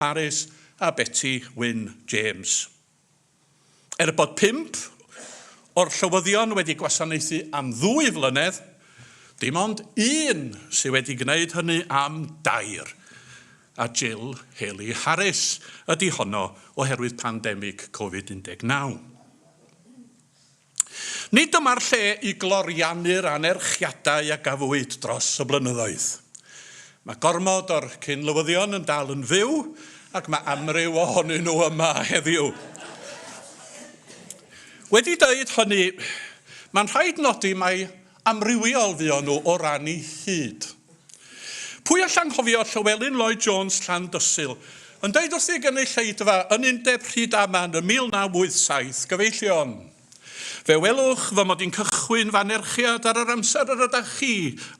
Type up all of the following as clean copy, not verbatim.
Harris a Betty Wyn James. Bod 5 o'r llywyddion wedi gwasanaethu am 2 flynedd, dim ond 1 sydd wedi gwneud hynny am 2, a Jill Haley Harris ydy honno oherwydd pandemig Covid-19. Nid dyma'r lle i gloriannu'r anerchiadau a gafwyd dros y blynyddoedd. Mae gormod o'r cynlywyddion yn dal yn fyw, ac mae amryw ohonyn nhw yma heddiw. Wedi dweud hynny, mae'n rhaid nodi mai amrywiol fuon nhw o ran eu hyd. Pwy allan cofio Llywelyn Lloyd Jones Llandysul yn dweud wrth ei gynulleidfa yn Undeb Rhydaman yn 1987, gyfeillion. Fe welwch fy mod i'n cychwyn fy anerchiad ar yr amser yr ydych chi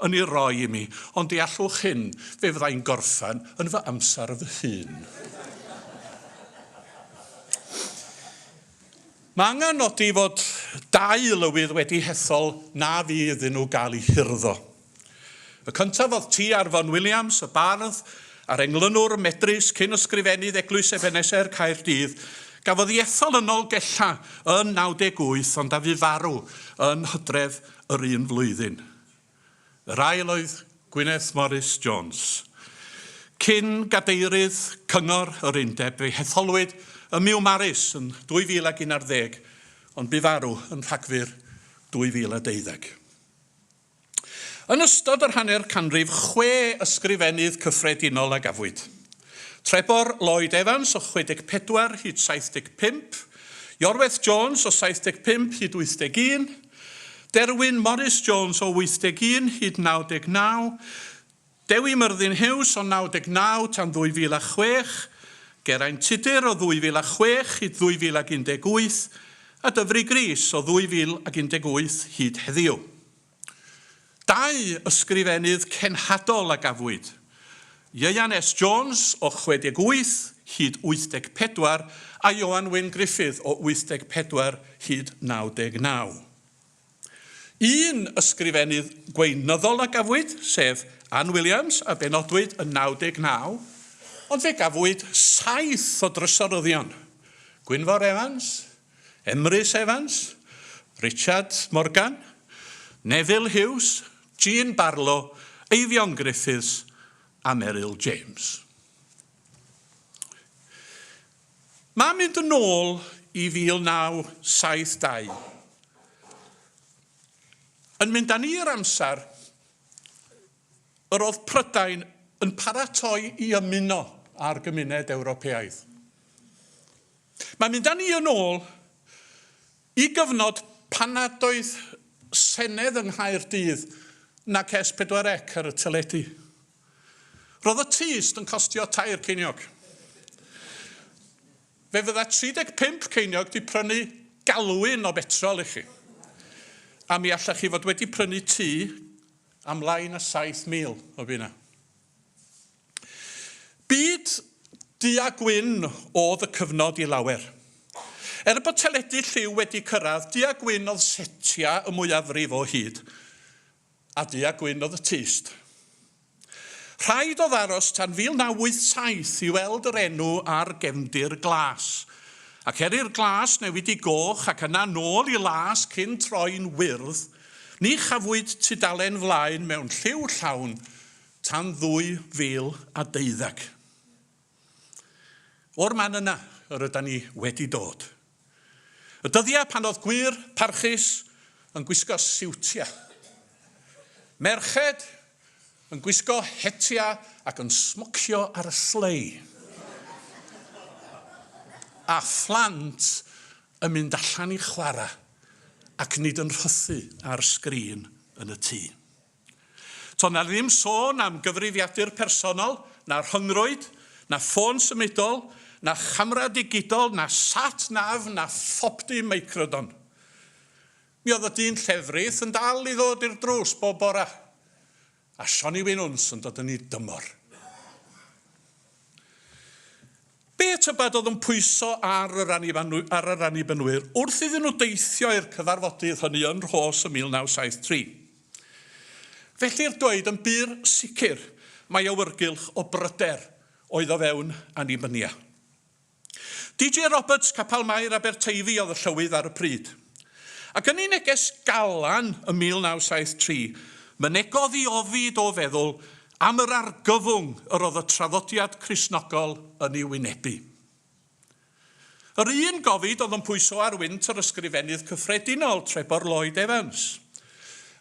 yn ei roi i mi, ond deallwch hyn, fe fyddai'n gorffan yn fy amser fy hun. Mae angen nodi fod 2 lywydd wedi hethol na fydd nhw gael eu hirddo. Y cyntaf oedd T. Arfon Williams, y bardd, a'r englynwr medrus cyn ysgrifennydd Eglwys Ebeneser Caerfyrddin, gafodd ei ethol yn Nolgella yn 98, ond a fu farw yn Hydref yr 1 flwyddyn. Yr ail oedd Gwyneth Morris Jones. Cyn gadeirydd cyngor yr Undeb, fe hetholwyd y Miwmaris yn 2011, ond bu farw yn Rhagfyr 2012. Yn ystod yr hanner canrif, 6 ysgrifennydd cyffredinol a gafwyd. Trebor Lloyd Evans o 64 hyd 75, Iorwerth Jones o 75 hyd 81, Derwyn Morris Jones o 81 hyd 99, Dewi Myrddin Hughes o 99 tan 2006, Geraint Tudur o 2006 hyd 2018, a Dyfri Gris o 2018 hyd heddiw. 2 ysgrifennydd cenhadol a gafwyd. Ieuan S. Jones o 68 hyd 84 a Ioan Wyn Griffith o 84 hyd 99. 1 ysgrifennydd gweinyddol a gafwyd, sef Ann Williams a benodwyd yn 99, ond fe gafwyd 7 o drysoryddion. Gwynfor Evans, Emrys Evans, Richard Morgan, Neville Hughes, Jean Barlow, Eifion Griffiths a Meryl James. Mae'n mynd yn ôl i 1972. Yn mynd â ni'r amser, yr oedd Prydain yn paratoi i ymuno â'r gymuned Ewropeaidd. Mae'n mynd â ni yn ôl i gyfnod pan nad oedd Senedd yng Nghaerdydd nac S4C ar y teledu. Roedd y tyst yn costio 2 ceiniog. Fe fydda 35 ceiniog di prynu galwyn o betrol i chi. A mi allach chi fod wedi prynu tŷ am lain a 7,000 o bunna. Byd du a gwyn oedd y cyfnod i lawer. Bod teledu lliw wedi cyrraedd, du a gwyn oedd setia y mwyafrif o hyd, a du a gwyn oedd y tyst. Rhaid oedd aros tan 1987 i weld yr enw ar gefndir glas. Ac i'r glas newid i goch ac yna nôl i las cyn troi'n wyrdd, ni chafwyd tudalen flaen mewn lliw llawn tan 2012. O'r man yna, yr ydyn ni wedi dod. Y dyddiau pan oedd gwir parchus yn gwisgo siwtia. Merched yn gwisgo hetia ac yn smocio ar y slei. A phlant yn mynd allan i chwarae ac nid yn rhythu ar sgrin yn y tŷ. To na ddim sôn am gyfrifiadur personol, na rhyngrwyd, na ffôn symudol, na chamra digidol, na sat-nav, na phopdi meicrodon. Mi oedd y dyn llefrith yn dal i ddod i'r drws bob bora, a Sioni Wynwns yn dod yn ei dymor. Be tybed oedd yn pwyso ar yr Annibynwyr wrth iddyn nhw deithio i'r cyfarfodydd hynny yn Rhos ym 1973? Felly'r dweud yn byr sicr mae awyrgylch o bryder oedd o fewn Annibynwyr. DJ Roberts Capal Mair Aberteifi oedd y llywydd ar y pryd. Ac yn ei neges galan ym 1973, mynegodd i ofid o feddwl am yr argyfwng yr oedd y traddodiad Cristnogol yn ei wynebu. Yr un gofid oedd yn pwyso ar wynt yr ysgrifennydd cyffredinol Trebor Lloyd Evans.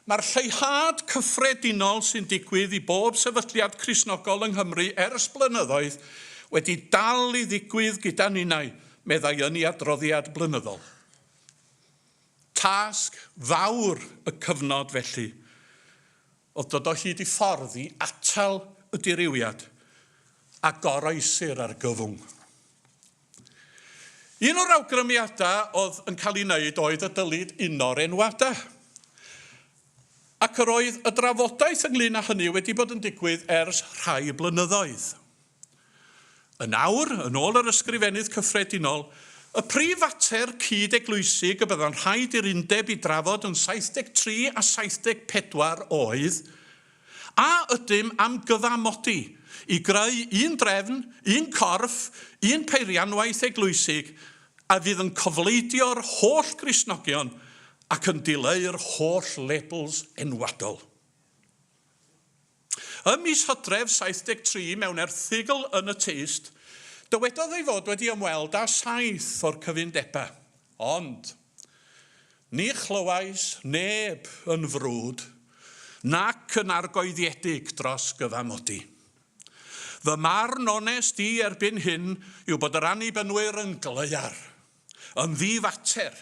Mae'r lleihad cyffredinol sy'n digwydd i bob sefydliad Cristnogol yng Nghymru ers blynyddoedd wedi dal i ddigwydd gyda ninnau, meddai yn ei adroddiad blynyddol. Tasg fawr y cyfnod felly, oedd dod o hyd i ffordd i atal y dirywiad a goroesi'r argyfwng. Un o'r awgrymiadau oedd yn cael ei wneud oedd y dylid uno'r enwadau. Ac yr oedd y drafodaeth ynglyn â hynny wedi bod yn digwydd ers rhai blynyddoedd. Yn awr, yn ôl yr ysgrifennydd cyffredinol, y prif fater cyd-eglwysig y bydda'n rhaid i'r undeb i drafod yn 73 a 74 oedd, a ydym am gyfamodi i greu un drefn, un corff, un peirianwaith eglwysig a fydd yn cofleidio'r holl Gristnogion ac yn dileu'r holl labels enwadol. Ym mis Hydref 73 mewn erthygl yn y Teist, dywedodd ei fod wedi ymweld â 7 o'r cyfundebau, ond ni chlywais neb yn frwd nac yn argoeddiedig dros gyfamodi. Fy marn onest i erbyn hyn yw bod yr Annibynwyr yn gleiar, yn ddifater,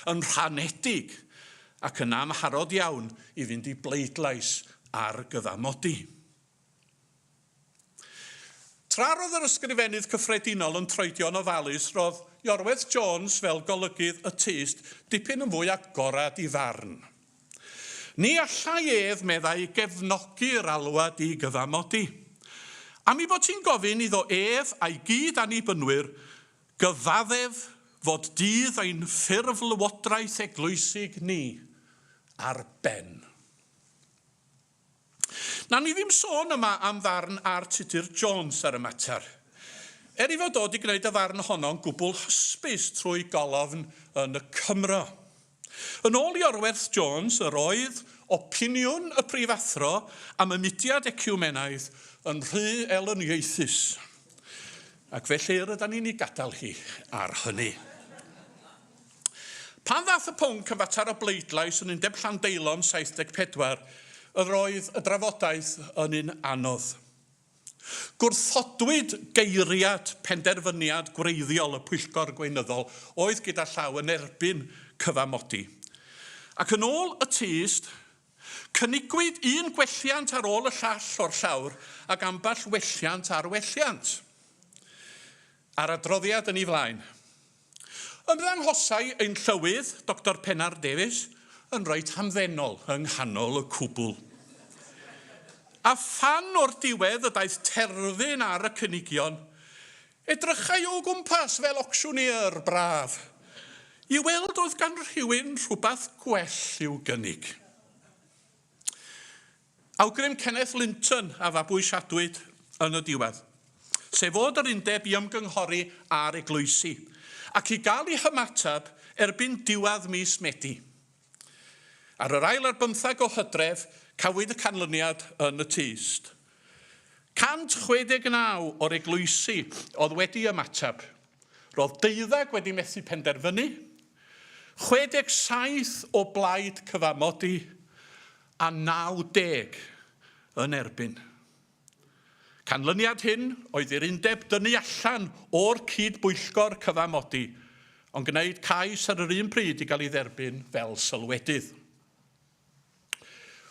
yn rhanedig ac yn amharod iawn i fynd i bleidlais ar gyfamodi. Tra roedd yr ysgrifennydd cyffredinol yn troedio'n ofalus, roedd Iorwerth Jones fel golygydd y Teist dipyn yn fwy agorad i farn. Ni allai ef meddai gefnogi'r alwad i gyfamodi. Am i bod ti'n gofyn iddo ef a'i gyd Annibynwyr gyfaddef fod dydd ein ffurf lywodraeth eglwysig ni ar ben. Na ni ddim sôn yma am farn ar Tudur Jones ar y mater. I fod dod i gwneud y farn honno'n gwbl hysbys trwy golofn yn y Cymro. Yn ôl Iorwerth Jones, yr oedd opiniwn y prifathro am y mudiad ecwmenaidd yn rhy elyniaethus. Ac felly rydyn ni'n ei gadael hi ar hynny. Pan ddath y pwnc yn fatar o bleidlais yn Undeb Llandeilon 74, yr oedd y drafodaeth yn un anodd. Gwrthodwyd geiriad penderfyniad gwreiddiol y Pwyllgor Gweinyddol oedd gyda llaw yn erbyn cyfamodi. Ac yn ôl y Teist, cynigwyd un gwelliant ar ôl y llall o'r llawr ac amball welliant ar welliant. A'r adroddiad yn ei flaen. Ymddangosai ein llywydd, Dr Pennar Davies, yn reit hamddenol yng nghanol y cwbl. A phan o'r diwedd y daeth terfyn ar y cynigion, edrychai o gwmpas fel ocsiwnier braf, i weld oedd gan rhywun rhywbeth gwell i'w gynnig. Awgrym Kenneth Linton a fabwysiadwyd yn y diwedd, sef fod yr undeb i ymgynghori ar eglwysi, ac i gael ei hymatab erbyn diwedd mis Medi. Ar yr ail ar 15 o Hydref, cafwyd y canlyniad yn y Teist. 169 o'r eglwysi oedd wedi ymatab. Roedd 12 wedi methu penderfynu, 67 o blaid cyfamodi a 90 yn erbyn. Canlyniad hyn oedd i'r undeb dynnu allan o'r cydbwyllgor cyfamodi, ond gwneud cais ar yr un pryd i gael ei dderbyn fel sylwedydd.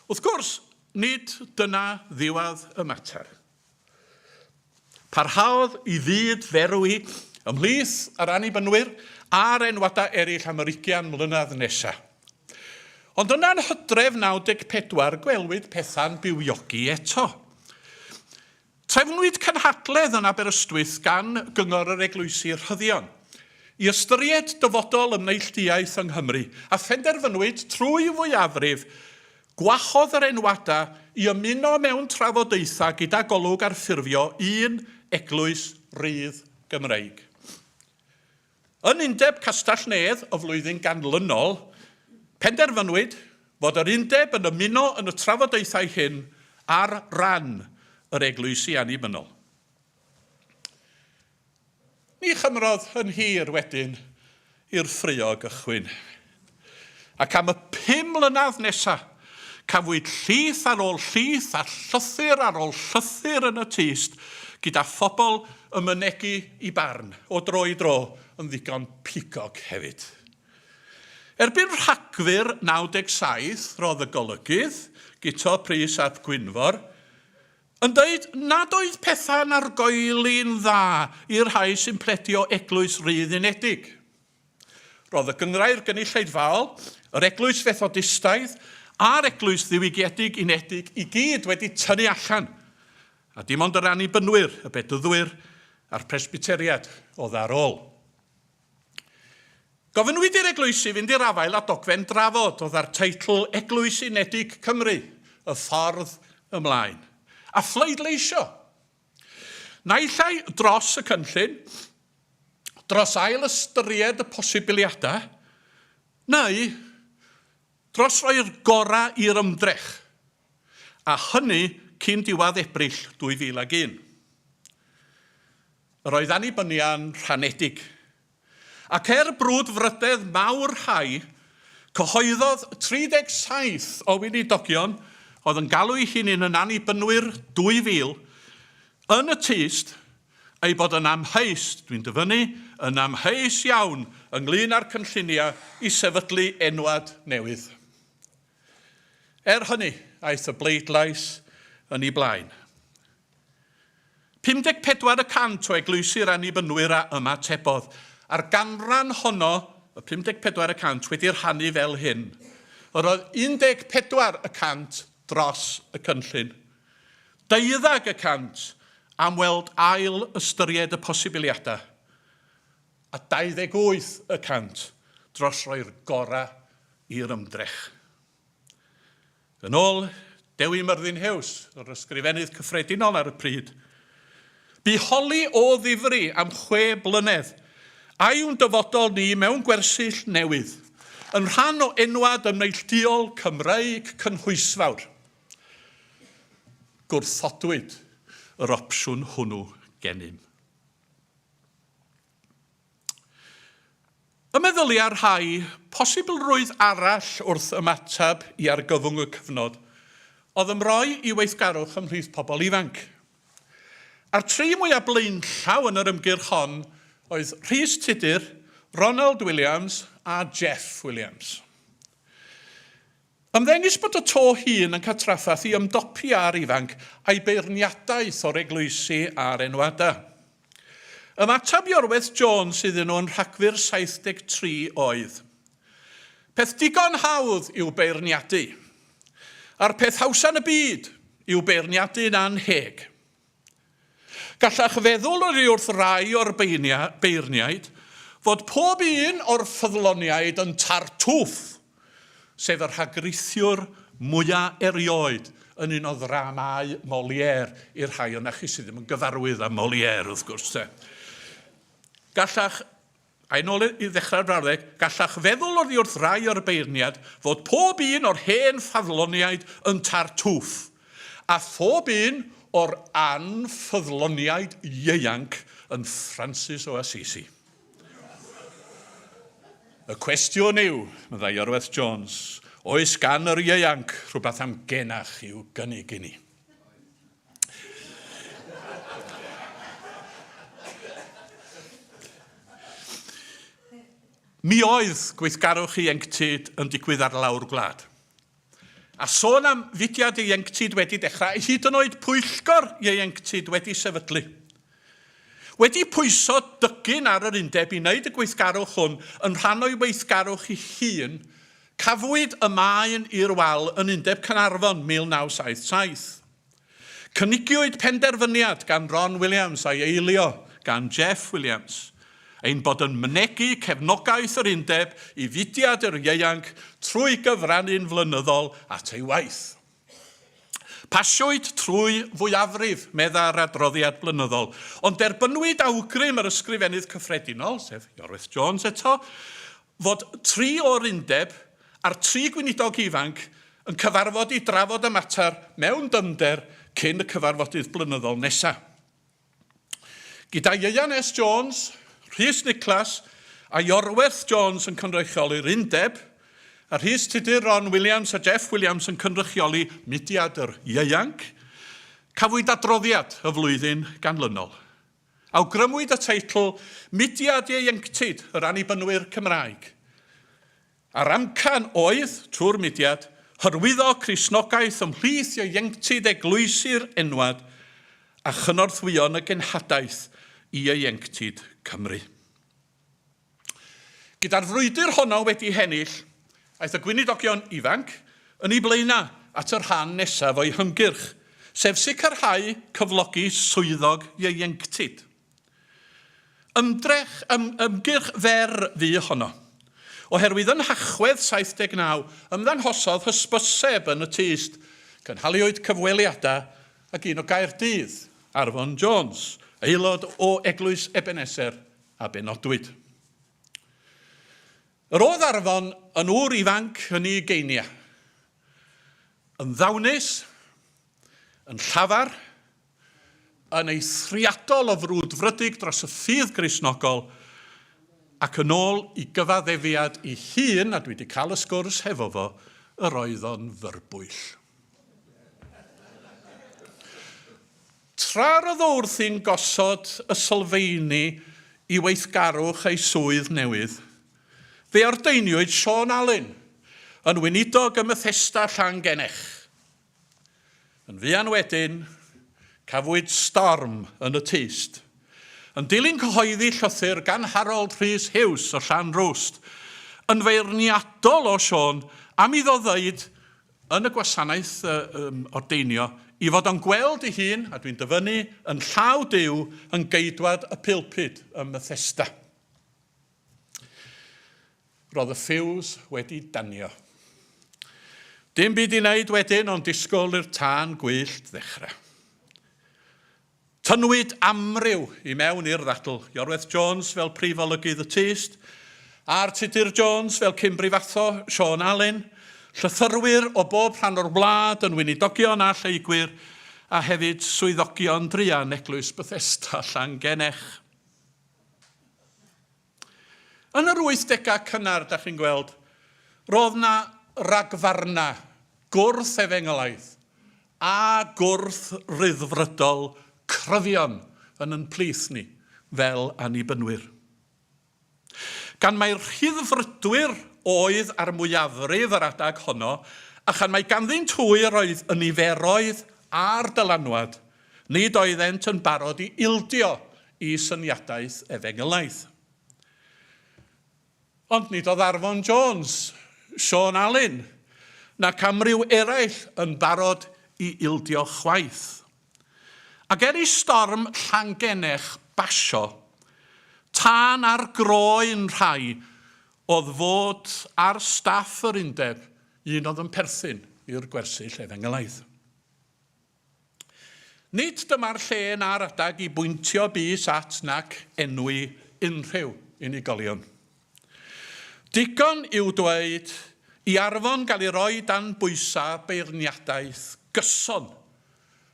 Wrth gwrs, nid dyna ddiwedd y mater. Parhaodd i fyd ferwi ymhlith yr Annibynwyr a'r enwadau eraill am yr 20 mlynedd nesaf. Ond yna'n Hydref 94 gwelwyd pethau'n bywiogi eto. Trefnwyd cynhadledd yn Aberystwyth gan gyngor yr eglwysi Rhyddion i ystyried dyfodol ymneilltuaeth yng Nghymru a phenderfynwyd trwy fwyafrif gwahodd yr enwadau i ymuno mewn trafodaethau gyda golwg ar ffurfio un eglwys rydd Gymreig. Yn Undeb Castell Nedd o flwyddyn ganlynol, penderfynwyd fod yr Undeb yn ymuno yn y trafodaethau hyn ar ran yr eglwysi annibynnol. Ni chymrodd yn hir wedyn i'r ffruo gychwyn. Ac am y 5 mlynedd nesaf, cafwyd llys ar ôl llys a llythyr ar ôl llythyr yn y tyst gyda phobl ymynegu i barn o dro i dro yn ddigon pigog hefyd. Erbyn Rhagfyr 97, roedd y golygydd, Guto Pris ap Gwynfor, yn dweud nad oedd pethau'n argoeli'n dda i'r rhai sy'n pledio eglwys rydd unedig. Roedd y gynghrair gynulleidfaol, yr eglwys fethodistaidd a'r eglwys ddiwygiedig unedig i gyd wedi tynnu allan, a dim ond yr Annibynwyr, y bedyddwyr a'r presbyteriad oedd ar ôl. Gofynwyd i'r eglwysi fynd i'r afael a dogfen drafod oedd ar teitl Eglwys Unedig Cymru, y ffordd ymlaen, a phleidleisio. Naillai dros y cynllun, dros ail ystyried y posibiliadau, neu dros roi'r gorau i'r ymdrech, a hynny cyn diwedd Ebrill 2001. Yr oedd annibynian rhanedig, ac brwdfrydedd mawr rhai, cyhoeddodd 37 o weinidogion oedd yn galw ei hunain yn Annibynwyr 2000 yn y tyst ei bod yn amheus, dwi'n dyfynnu, yn amheus iawn ynglyn â'r cynlluniau i sefydlu enwad newydd. Hynny, aeth y bleidlais yn ei blaen. 54% o eglwysi'r Annibynwyr a ymatebodd, a'r ganran honno, y 54% wedi'i rhannu fel hyn. Yr oedd 14% dros y cynllun, 12% am weld ail ystyried y posibiliadau, a 28% dros roi'r gorau i'r ymdrech. Yn ôl Dewi Myrddin Hews, yr ysgrifennydd cyffredinol ar y pryd, bu holi o ddifri am 6 blynedd, a'i'n dyfodol ni mewn gwersyll newydd, yn rhan o enwad ymneilltuol Cymreig cynhwysfawr. Gwrthodwyd yr opsiwn hwnnw gennym. Y meddyliau'r rhai, posibilrwydd arall wrth ymatab i argyfwng y cyfnod, oedd ymroi i weithgarwch ymhlith pobl ifanc. A'r 3 mwyaf blaenllaw yn yr ymgyrch hon oedd Rhys Tudur, Ronald Williams a Jeff Williams. Ymddengys bod y to hun yn cael traffaeth i ymdopi ar ifanc a'i beirniadaeth o'r eglwysi a'r enwadau. Ymatab Iorwerth Jones iddyn nhw yn Rhagfyr 73 oedd. Peth digon hawdd yw beirniadu, a'r peth hawsan y byd yw beirniadu'n anheg. Gallach feddwl yr wrth rai o'r beirniaid fod pob un o'r ffyddloniaid yn tartwff, sef yr rhagrithiwr mwyaf erioed yn un o ddramau Molière i'r rhai o'na chi sydd ddim yn gyfarwydd â Molière, wrth gwrs. Gallach, a'n ôl i ddechrau'r brawddeg, gallach feddwl oddi wrth rai o'r beirniad fod pob un o'r hen ffyddloniaid yn tartwff, a phob un o'r anffyddloniaid ieuanc yn Francis o Assisi. Y cwestiwn yw, meddai Iorwerth Jones, oes gan yr ieuanc rhywbeth am genach i'w gynnig i ni. Mi oedd gweithgarwch ieuenctid yn digwydd ar lawr gwlad. A sôn am fudiad ieuenctid wedi dechrau, hyd yn oed pwyllgor ieuenctid wedi sefydlu. Wedi pwyso dygyn ar yr Undeb i wneud y gweithgarwch hwn yn rhan o'i weithgarwch ei hun, cafwyd y maen i'r wal yn Undeb Caernarfon 1977. Cynigiwyd penderfyniad gan Ron Williams a'i eilio gan Jeff Williams, ein bod yn mynegu cefnogaeth yr Undeb i fudiad yr ieuanc trwy gyfrannu'n flynyddol at ei waith. Pasiwyd trwy fwyafrif medda'r adroddiad blynyddol, ond derbynwyd awgrym yr ysgrifennydd cyffredinol, sef Iorwerth Jones eto, fod 3 o'r undeb a'r 3 gweinidog ifanc yn cyfarfod i drafod y mater mewn dyfnder cyn y cyfarfodydd blynyddol nesaf. Gyda Ieuan S. Jones, Rhys Nicholas a Iorwerth Jones yn cynrychioli'r undeb, a Rhys Tudur, Ron Williams a Jeff Williams yn cynrychioli mudiad yr ieuanc, cafwyd adroddiad y flwyddyn ganlynol. Awgrymwyd y teitl Mudiad Ieuenctid yr Annibynwyr Cymraeg. A'r amcan oedd, trwy'r mudiad, hyrwyddo Cristnogaeth ymhlith ieuenctid eglwysu'r enwad a chynorthwyon y genhadaeth i ieuenctid Cymru. Gyda'r frwydr honno wedi hennill, aeth y gweinidogion ifanc yn ei blaena at yr rhan nesaf o'i hymgyrch, sef sicrhau cyflogi swyddog ieuenctid. Ymgyrch fer fu honno, oherwydd yn Hachwedd 79 ymddanghosodd hysbyseb yn y tyst, cynhaliwyd cyfweliadau ac un o Gaerdydd, Arfon Jones, aelod o Eglwys Ebenezer a benodwyd. Yr oedd Arfon yn ŵr ifanc yn ei geiniau, yn ddawnus, yn llafar, yn eithriadol o frwdfrydig dros y ffydd Gristnogol, ac yn ôl i gyfaddefiad ei hun, a dwi wedi cael y sgwrs hefo fo, yr oedd o'n fyrbwyll. Tra'r oedd wrthi'n gosod y sylfeini i weithgarwch ei swydd newydd, fe ordeiniwyd Sean Allen yn weinidog ym Methesda Llangenech. Yn fuan wedyn, cafwyd storm yn y tyst. Yn dilyn cyhoeddi llythyr gan Harold Rhys Hughes o Llanrwst, yn feirniadol o Sean am iddo ddeud yn y gwasanaeth ordeinio i fod o'n gweld ei hun, a dwi'n dyfynnu, yn llaw Duw yn geidwad y pulpud ym Methesda. Roedd y ffiws wedi danio. Dim byd i wneud wedyn ond disgwyl i'r tân gwyllt ddechrau. Tynwyd amryw i mewn i'r ddadl. Iorwerth Jones fel prif olygydd y tyst, a'r Tudur Jones fel cymbrifatho Sean Allen, llythyrwyr o bob rhan o'r wlad yn weinidogion a lleigwyr, a hefyd swyddogion druan Eglwys Bethesda Llangenech. Yn yr 80au cynnar, da chi'n gweld, roedd na ragfarna gwrth efengylaeth a gwrth ryddfrydol cryfion yn yn plith ni fel Annibynwyr. Gan mae'r rhyddfrydwyr oedd ar mwyafrif yr adag honno, a chan mae ganddynt hwyr oedd yn niferoedd a'r dylanwad, nid oeddent yn barod i ildio i syniadaeth efengylaeth. Ond nid oedd Arfon Jones, Sean Allen, nac amryw eraill yn barod i ildio chwaith. Ac ei storm Llangenech basio, tân ar groen rhai oedd fod ar staff yr undeb un oedd yn perthyn i'r gwersyll efengylaeth. Nid dyma'r lle na'r adag i bwyntio bys at nac enwi unrhyw unigolion. Digon i'w dweud i Arfon gael ei roi dan bwysa beirniadaeth gyson,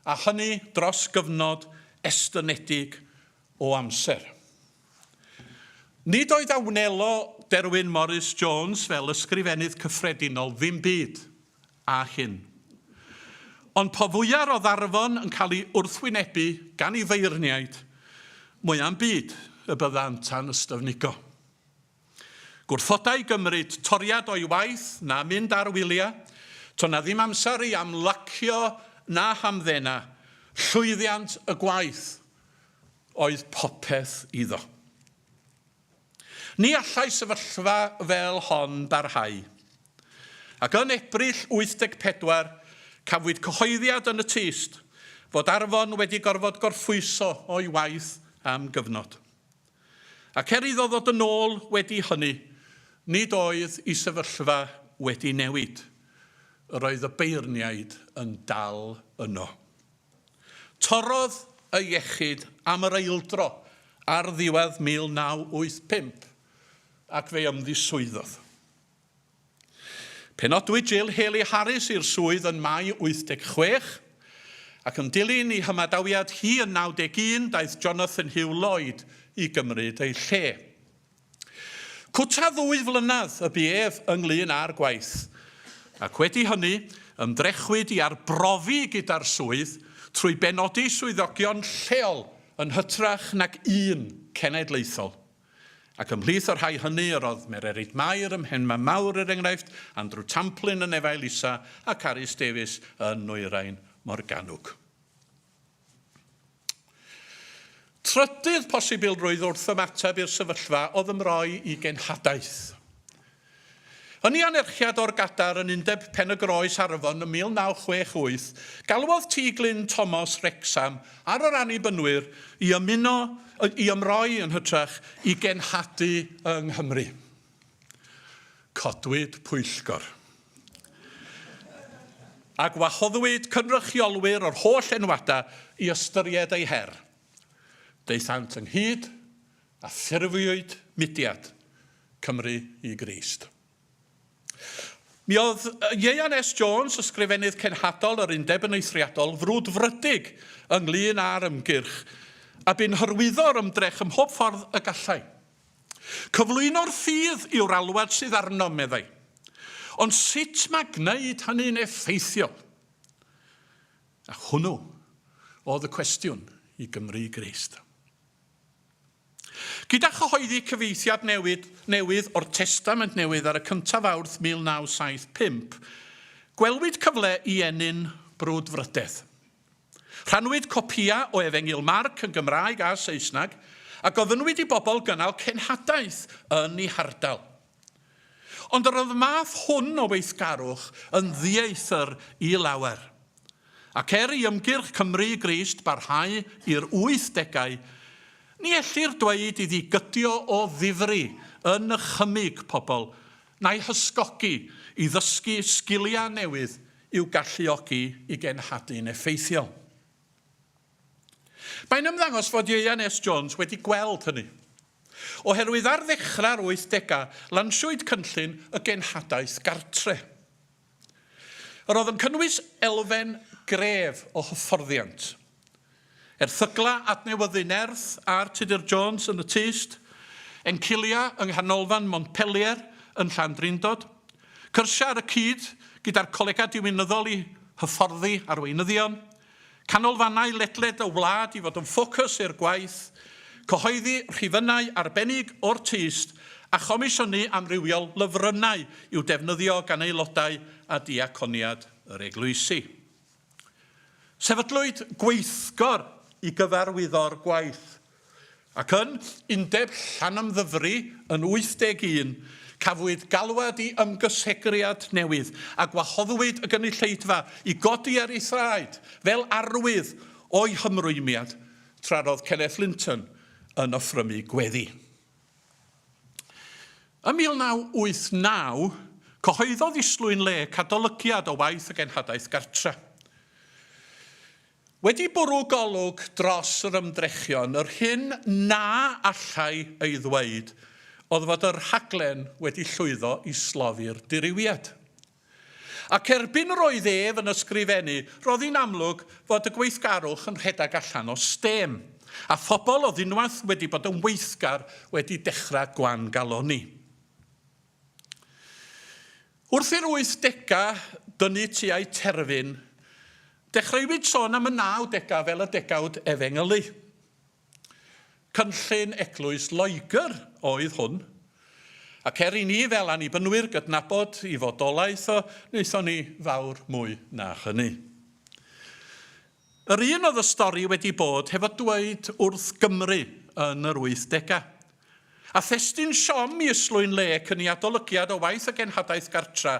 a hynny dros gyfnod estynedig o amser. Nid oedd awnelo Derwyn Morris Jones fel ysgrifennydd cyffredinol ddim byd a hyn. Ond po fwyaf oedd Arfon yn cael ei wrthwynebu gan ei feirniaid, mwy am byd y byddant tan ystyfnigo. Gwrthodau gymryd toriad o'i waith na mynd ar wyliau, to na ddim amser i amlacio na hamddena, llwyddiant y gwaith oedd popeth iddo. Ni allai sefyllfa fel hon barhau. Ac yn Ebrill 84, cafwyd cyhoeddiad yn y tyst fod Arfon wedi gorfod gorffwyso o'i waith am gyfnod. Ac iddo ddod yn ôl wedi hynny, nid oedd i sefyllfa wedi newid. yr oedd y beirniaid yn dal yno. Torodd y iechyd am yr eildro ar ddiwedd 1985 ac fe ymddiswyddodd. Penodwyd Jill Haley Harris i'r swydd yn Mai 86 ac yn dilyn i hymadawiad hi yn 91 daeth Jonathan Hugh Lloyd i gymryd ei lle. Cwta 2 flynedd y buedd ynglyn â'r gwaith ac wedi hynny ymdrechwyd i arbrofi gyda'r swydd trwy benodi swyddogion lleol yn hytrach nag un cenedlaethol. Ac ymhlith o'r rhai hynny yr oedd Mererid Mair ym Mhenma Mawr enghraifft, Andrew Tamplin yn Efau Lisa ac Carys Davies yn Nwyrain Morgannwg. Trydydd posibilrwydd wrth ymateb i'r sefyllfa oedd ymroi i genhadaeth. Yn ei anerchiad o'r gadar yn Undeb Pen y Groes Arfon yn 1968, galwodd Teiglyn Thomas Wrexham ar yr Annibynwyr i ymroi yn hytrach i genhadu yng Nghymru. Codwyd pwyllgor. A gwahoddwyd cynrychiolwyr o'r holl enwadau i ystyried ei her. Deithant ynghyd a ffurfiwyd mudiad Cymru i Grist. Mi oedd Ieuan S. Jones, ysgrifennydd cenhadol yr Undeb yn eithriadol, frwdfrydig ynglyn â'r ymgyrch a bu'n hyrwyddor ymdrech ym mhob ffordd y gallai. Cyflwyno'r ffydd i'w alwad sydd arno, meddai. Ond sut mae gwneud hynny'n effeithiol? A hwnnw oedd y cwestiwn i Gymru i Grist. Gyda chyhoeddi cyfeithiad newydd o'r Testament Newydd ar y 1 Fawrth 1975, gwelwyd cyfle i enyn brwdfrydedd. Rhanwyd copïa o Efengyl Marc yn Gymraeg a Saesneg a gofynwyd i bobl gynnal cenhadaeth yn ei hardal. Ond yr oedd math hwn o weithgarwch yn ddieithr i lawer. Ac i ymgyrch Cymru i Grist barhau i'r 80au, ni ellir dweud iddi gydio o ddifri yn ychymig pobl na'i hysgogi i ddysgu sgiliau newydd i'w galluogi i genhadu'n effeithiol. Mae'n ymddangos fod Ieuan S. Jones wedi gweld hynny. Oherwydd ar ddechrau'r 80au, lansiwyd cynllun y genhadaeth gartre. Yr oedd yn cynnwys elfen gref o hyfforddiant. Erthygla adnewyddu nerth ar Tudur Jones yn y Tyst, encilia yng nghanolfan Montpellier yn Llandrindod, cyrsia ar y cyd gyda'r colega diwinyddol i hyfforddi arweinyddion, canolfannau ledled y wlad i fod yn ffocws i'r gwaith, cyhoeddi rhifynnau arbennig o'r Tyst a chomisiynu amrywiol lyfrynau i'w defnyddio gan aelodau a diaconiad yr eglwysi. Sefydlwyd gweithgor i gyfarwyddo'r gwaith. Ac yn Undeb Llanymddyfri yn 81, cafwyd galwad i ymgysegriad newydd a gwahoddwyd y gynulleidfa i godi ar ei thraed fel arwydd o'i hymrwymiad tra roedd Kenneth Linton yn offrymu gweddi. Ym 1989, cyhoeddodd Islwyn Le cadolygiad o waith y genhadaeth gartre. Wedi bwrw golwg dros yr ymdrechion, yr hyn na allai ei ddweud oedd fod yr rhaglen wedi llwyddo i slofi'r diriwiad. Ac erbyn yr oedd ef yn ysgrifennu, roedd hi'n amlwg fod y gweithgarwch yn rhedeg allan o stem, a phobl oedd unwaith wedi bod yn weithgar wedi dechrau gwan galoni. Wrth i'r 80au dynnu tua'i terfyn, dechreuwyd sôn am y 90au fel y degawd Efengylu. Cynllun eglwys Loegr oedd hwn, ac i ni fel Annibynwyr gydnabod i fodolaeth o, wnaethon ni fawr mwy na hynny. Yr un oedd y stori wedi bod hefo dweud wrth Gymru yn yr 80au. A thestyn siom i Islwyn Le cyn i adolygiad o waith y genhadaeth gartra,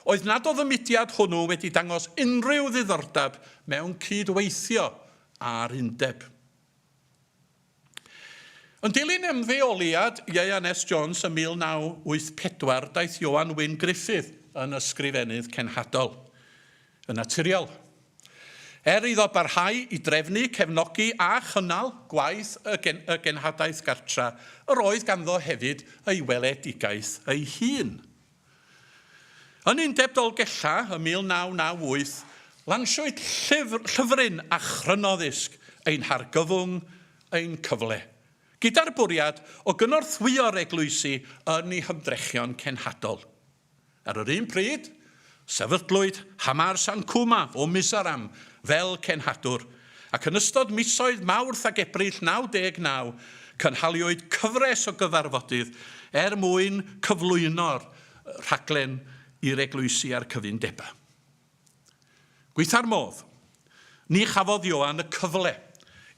oedd nad oedd y mudiad hwnnw wedi dangos unrhyw ddiddordeb mewn cydweithio ar Undeb. Yn dilyn ymddeoliad Ieuan S. Jones yn 1984, daeth Ioan Wyn Griffith yn ysgrifennydd cenhadol. yn naturiol. Iddo barhau i drefnu, cefnogi a chynnal gwaith y genhadaeth gartra, yr oedd ganddo hefyd ei weledigaeth ei hun. Yn Undeb Dolgella, y 1998, lansiwyd llyfryn a chrynoddysg ein hargyfwng, ein cyfle, gyda'r bwriad o gynorthwyo'r eglwysi yn ei hymdrechion cenhadol. Ar yr un pryd, sefydlwyd Hamar San Cwma o Mizoram fel cenhadwr, ac yn ystod misoedd Mawrth ac Ebrill 1999, cynhaliwyd cyfres o gyfarfodydd mwyn cyflwyno'r rhaglen i'r eglwysi a'r cyfundebau. Gweitha'r modd, ni chafodd Ioan y cyfle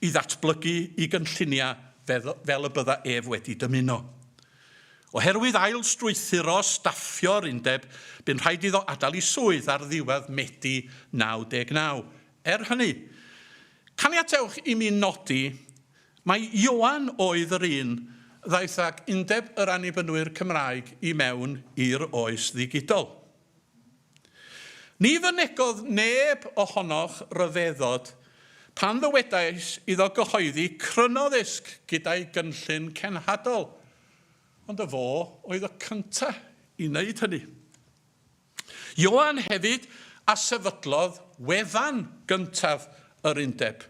i ddatblygu i gynlluniau fel y bydda ef wedi dymuno. Oherwydd ail strwythuro staffio'r undeb, bu'n rhaid iddo adael i swydd ar ddiwedd Medi 1999. Hynny, caniatewch i mi nodi, mae Ioan oedd yr un ddaeth ag undeb yr Annibynwyr Cymraeg i mewn i'r oes ddigidol. Ni fynegodd neb ohonoch ryfeddod pan ddywedais iddo gyhoeddi crynoddysg gyda'i gynllun cenhadol, ond y fo oedd y cyntaf i wneud hynny. Ioan hefyd a sefydlodd wefan gyntaf yr undeb,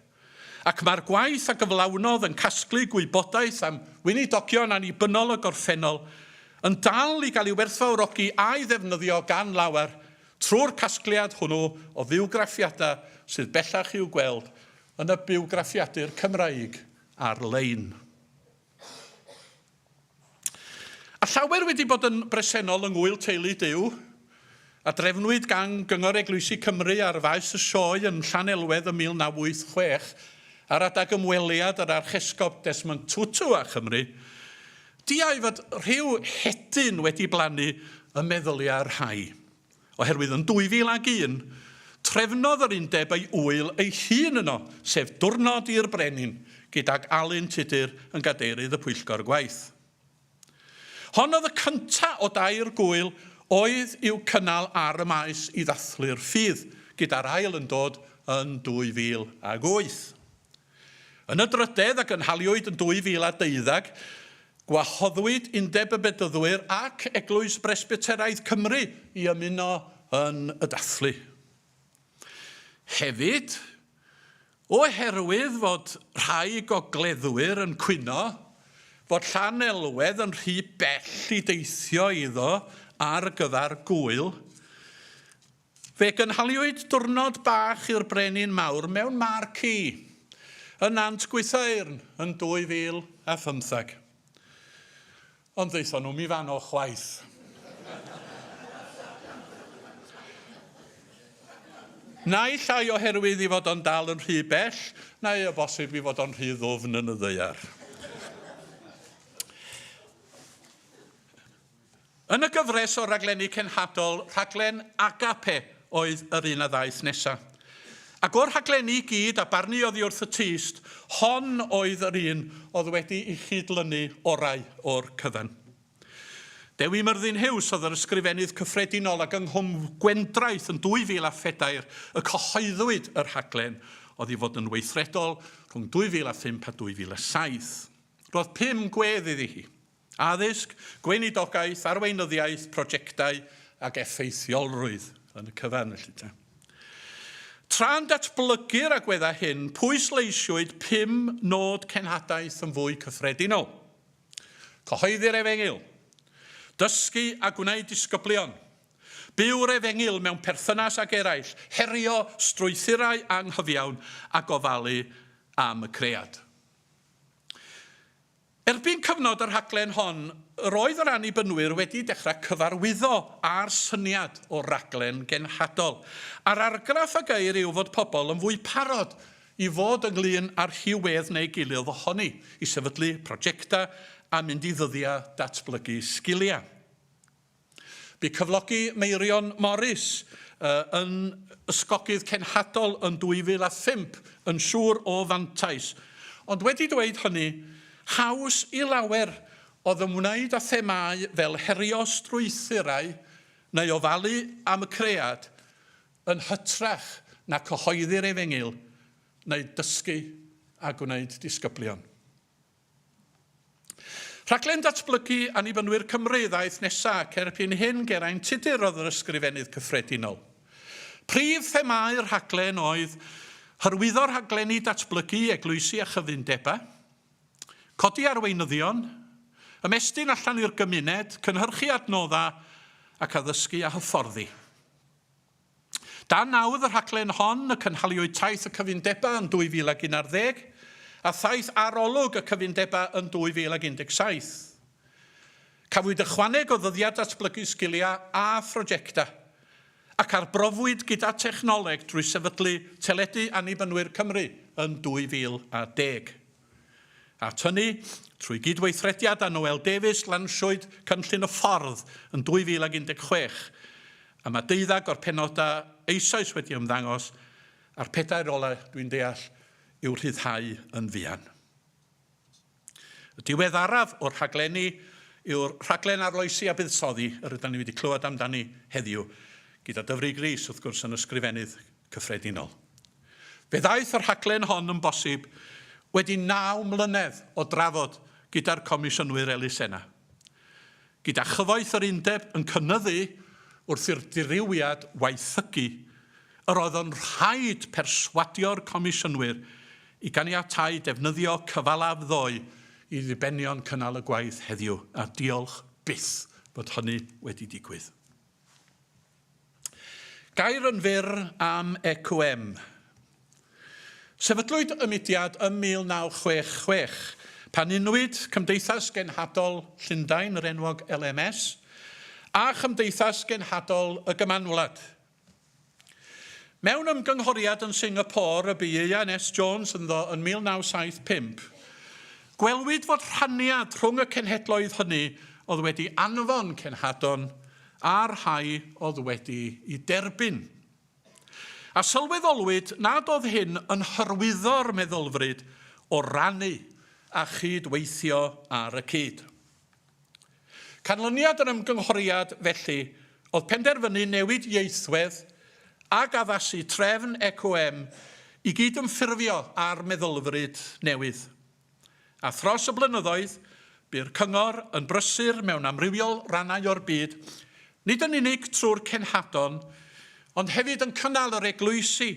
ac mae'r gwaith a gyflawnodd yn casglu gwybodaeth am weinidogion annibynnol y gorffennol yn dal i gael ei werthfawrogi a'i ddefnyddio gan lawer trwy'r casgliad hwnnw o fywgraffiadau sydd bellach i'w gweld yn y bywgraffiadur Cymraeg ar-lein. A llawer wedi bod yn bresennol yng ngwyl teulu Duw, a drefnwyd gan Gyngor Eglwysi Cymru ar faes y sioe yn Llanelwedd ym 1986 ar adag ymweliad yr archesgob Desmond Tudur a Chymru, diai fod rhyw hedyn wedi blannu y meddyliau'r rhai. Oherwydd yn 2001, trefnodd yr undeb ei wyl ei hun yno, sef diwrnod i'r brenin, gydag Alun Tudur yn gadeirydd y pwyllgor gwaith. Hon oedd y cyntaf o dair gwyl oedd i'w cynnal ar y maes i ddathlu'r ffydd, gyda'r ail yn dod yn 2008. Yn y drydedd ac yn haliwyd yn 2012, gwahoddwyd Undeb y Bedyddwyr ac Eglwys Bresbyteraidd Cymru i ymuno yn y dathlu. Hefyd, oherwydd fod rhai gogleddwyr yn cwyno fod Llanelwedd yn rhy bell i deithio iddo ar gyfer gwyl, fe gynhaliwyd diwrnod bach i'r brenin mawr mewn marci yn Nant Gwythaeirn yn 2015. Ond ddeithon nhw mi fan o chwaith. Neu llai oherwydd i fod o'n dal yn rhy bell, neu o bosib i fod o'n rhy ddwfn yn y ddaear. Yn y gyfres o raglenni cenhadol, rhaglen Agape oedd yr un a ddaeth nesaf. Ac o'r rhaglenni gyd a barnu oddi wrth y tyst, hon oedd yr un oedd wedi ei chydlynu orau o'r cyfan. Dewi Myrddin Hughes oedd yr ysgrifennydd cyffredinol ac yng Nghwm Gwendraeth yn 2004, y cyhoeddwyd yr rhaglen oedd ei fod yn weithredol rhwng 2005 a 2007. Roedd 5 gwedd iddi hi. Addysg, gweinidogaeth, arweinyddiaeth, prosiectau ac effeithiolrwydd yn y cyfan. Tra'n datblygu'r agweddau hyn, pwysleisiwyd 5 nod cenhadaeth yn fwy cyffredinol. Cyhoeddi'r efengyl, dysgu a gwneud disgyblion, byw'r efengyl mewn perthynas ag eraill, herio strwythurau anghyfiawn a gofalu am y cread. Erbyn cyfnod yr rhaglen hon, roedd yr Annibynwyr wedi dechrau cyfarwyddo ar syniad o raglen genhadol. A'r argraff a gair yw fod pobl yn fwy parod i fod ynglyn â'r hiwedd neu gilydd ohoni, i sefydlu prosiectau a mynd i ddyddiau datblygu sgiliau. Bu cyflogi Meirion Morris yn ysgogydd cenhadol yn 2005 yn siŵr o fantais. Ond wedi dweud hynny, haws i lawer oedd ymwneud â themau fel herio strwythurau neu ofalu am y cread yn hytrach na cyhoeddi'r efengyl neu dysgu a gwneud disgyblion. Rhaglen datblygu Annibynwyr Cymraeg ddaeth nesaf erbyn hyn Geraint Tudur oedd yr ysgrifennydd cyffredinol. Prif themau'r rhaglen oedd hyrwyddo'r rhaglenni datblygu eglwysi a chyfundebau, codi arweinyddion, ymestyn allan i'r gymuned, cynhyrchu adnoddau ac addysgu a hyfforddi. Dan nawdd y rhaglen hon y cynhaliwyd taith y cyfundebau yn 2011 a thaith arolwg y cyfundebau yn 2017. Cafwyd ychwaneg o ddyddiad datblygu sgiliau a phrosiectau ac arbrofwyd gyda technoleg drwy sefydlu teledu Annibynwyr Cymraeg yn 2010. At hynny, trwy gydweithrediad â Noel Davies lansiwyd cynllun y ffordd yn 2016, a mae deuddag o'r penodau eisoes wedi ymddangos a'r pedair ola dwi'n deall i'w rhyddhau yn fuan. Y diweddaraf o'r rhaglenni yw'r rhaglen arloesi a buddsoddi yr ydym ni wedi clywed amdani heddiw, gyda Dyfrig Rhys wrth gwrs yn ysgrifennydd cyffredinol. Fe ddaeth yr rhaglen hon yn bosib wedi 9 mlynedd o drafod gyda'r Comisiynwyr Elusennau. Gyda chyfoeth yr Undeb yn cynyddu wrth i'r diriwiad waethygu, yr oedd yn rhaid perswadio'r Comisiynwyr i ganiatáu defnyddio cyfalaf ddoe i ddibenion cynnal y gwaith heddiw, a diolch byth bod hynny wedi digwydd. Gair yn fyr am EQM. Sefydlwyd y mudiad ym 1966 pan unwyd Cymdeithas Genhadol Llundain, yr enwog LMS, a Chymdeithas Genhadol y Gymanwlad. Mewn ymgynghoriad yn Singapore, y bu Ian S. Jones yn 1975, gwelwyd fod rhaniad rhwng y cenhedloedd hynny oedd wedi anfon cenhadon a'r rhai oedd wedi ei derbyn. A sylweddolwyd nad oedd hyn yn hyrwyddo'r meddylfryd o rannu a chydweithio ar y cyd. Canlyniad yr ymgynghoriad felly oedd penderfynu newid ieithwedd ac addasu trefn EQM i gyd ymffurfio ar meddylfryd newydd. A thros y blynyddoedd, bu'r cyngor yn brysur mewn amrywiol rannau o'r byd, nid yn unig trwy'r cenhadon, ond hefyd yn cynnal yr eglwysi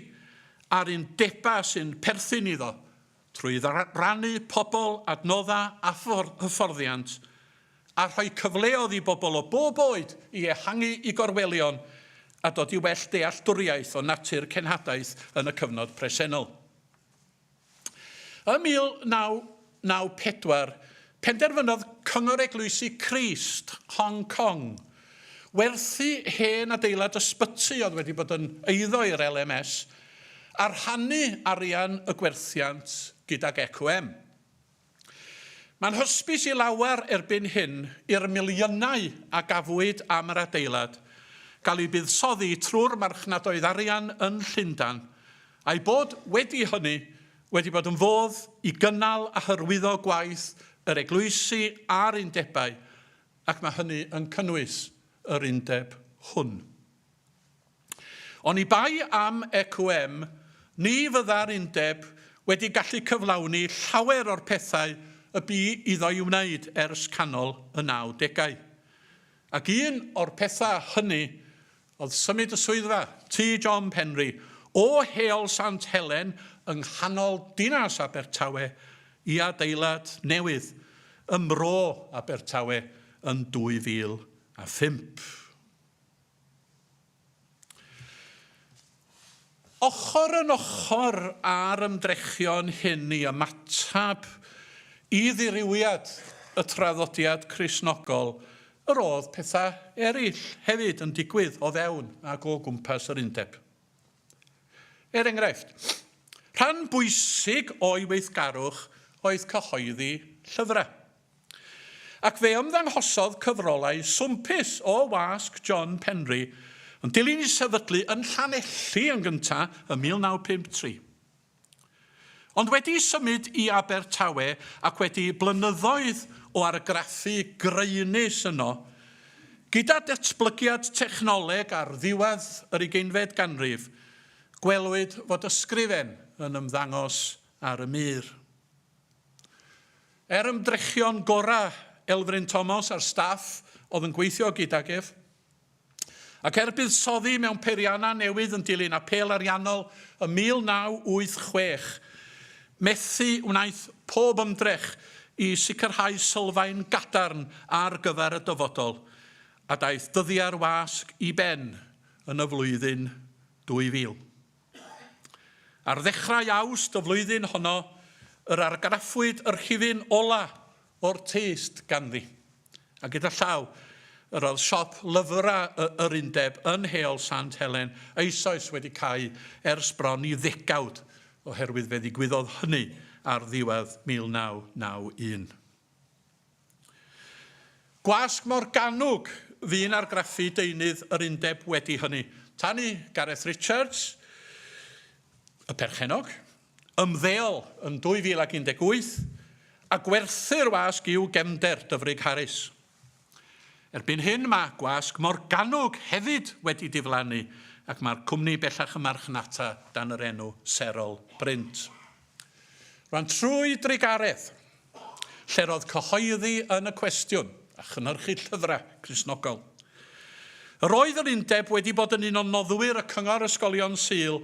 a'r undebau sy'n perthyn iddo, trwy rannu pobl, adnoddau a hyfforddiant, a rhoi cyfleoedd i bobl o bob oed i ehangu i gorwelion a dod i well dealltwriaeth o natur cenhadaeth yn y cyfnod presennol. Ym 1994, penderfynodd Cyngor Eglwysi Crist Hong Kong werthu hen adeilad ysbyty oedd wedi bod yn eiddo i'r LMS a rhannu arian y gwerthiant gydag EQM. Mae'n hysbys i lawer erbyn hyn i'r miliynau a gafwyd am yr adeilad gael ei buddsoddi trwy'r marchnadoedd arian yn Llundain, a'i bod wedi hynny wedi bod yn fodd i gynnal a hyrwyddo gwaith yr eglwysi a'r undebau, ac mae hynny yn cynnwys yr undeb hwn. Ond i bai am EQM, ni fydda'r undeb wedi gallu cyflawni llawer o'r pethau y bu iddo i'w wneud ers canol y 90au. Ac un o'r pethau hynny oedd symud y swyddfa John Penry o heol Sant Helen yng nghanol dinas Abertawe i adeilad newydd ym Mro Abertawe yn 2005. Ochr yn ochr ar ymdrechion hyn i ymatab i ddiriwiad y traddodiad Cristnogol, yr oedd pethau eraill hefyd yn digwydd o fewn ac o gwmpas yr undeb. Enghraifft, rhan bwysig o'i weithgarwch oedd cyhoeddi llyfrau. Ac fe ymddanghosodd cyfrolau swmpus o wasg John Penry yn dilyn i sefydlu yn Llanelli yn gyntaf ym 1953. Ond wedi symud i Abertawe ac wedi blynyddoedd o argraffu greunus yno, Gyda datblygiad technoleg ar ddiwedd yr 20fed ganrif, gwelwyd fod ysgrifen yn ymddangos ar y mur. Ymdrechion gorau Elfryn Thomas a'r staff oedd yn gweithio gydag ef, ac buddsoddi mewn peirianna newydd yn dilyn apel ariannol y 1986, methu wnaeth pob ymdrech i sicrhau sylfaen gadarn ar gyfer y dyfodol, a daeth dyddiau'r wasg i ben yn y flwyddyn 2000. Ar ddechrau Awst y flwyddyn honno, yr argraffwyd yr rhifin ola o'r teist ganddi. A gyda llaw, yr oedd siop lyfrau yr Undeb yn Heol Sant Helen eisoes wedi cael ers bron i ddegawd, oherwydd fe ddigwyddodd hynny ar ddiwedd 1991. Gwasg Morgannwg fu'n argraffu deunydd yr Undeb wedi hynny. Tan i Gareth Richards, y perchenog, ymddeol yn 2018, a gwerthu'r wasg i'w gefnder Dyfrig Harris. Erbyn hyn mae gwasg Morgannwg hefyd wedi diflannu, ac mae'r cwmni bellach y marchnata dan yr enw Serol Brint. Rwan trwy Drigaredd, lle roedd cyhoeddi yn y cwestiwn a chynhyrchu llyfrau Cristnogol. Yr oedd yr Undeb wedi bod yn un o noddwyr y Cyngor Ysgolion Sul